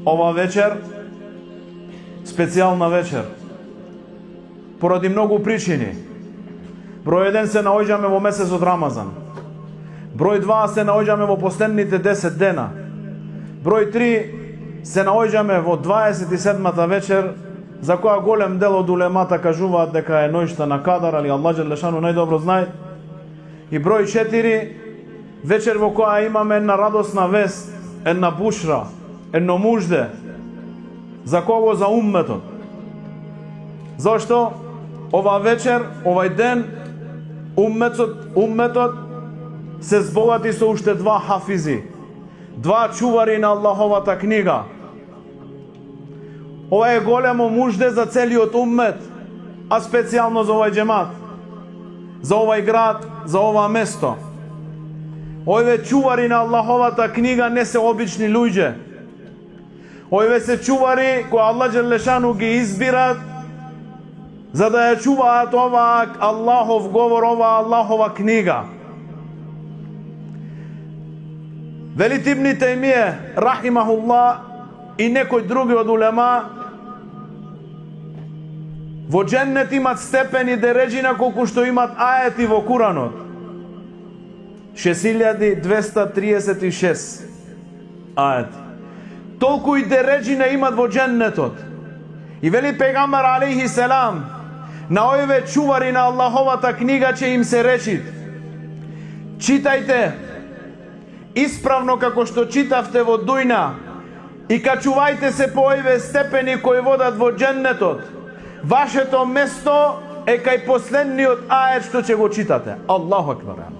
ова вечер специјална вечер поради многу причини. Број 1 се наоѓаме во месецот Рамазан. Број 2 се наоѓаме во последните 10 дена. Број 3 се наоѓаме во 27-та вечер, за која голем дел од улемата кажуваат дека е ноќта на Кадар, али Аллах џелешану најдобро знае. И број 4 вечер во која имаме една радосна вест, една бушра, едно мужде. За кого? За умметот. Зошто? Ова вечер, овај ден, умметот се збогати со уште 2 хафизи, 2 чувари на Аллаховата книга. Ова е големо мужде за целиот уммет, а специјално за овај џемат, за овај град, за ова место. Овие чувари на Аллаховата книга не се обични луѓе. Овие се чувари кои Аллах џелешану ги избират за да ја чуваат ова Аллахов говор, ова Аллахова книга. Вели Ибн Тајмие рахимахуллах и некои други од улема, во џеннет имат степени дереџина колку што имат ајети во Куранот. 6236 ајети. Толку и дереџина имат во џеннетот. И вели пегамбар алейхи селам, на овие чувари на Аллаховата книга ќе им се речи: читајте исправно како што читавте во дујна и качувајте се по овие степени кои водат во џеннетот. Вашето место е кај последниот ајет што ќе го читате. Аллаху акбар.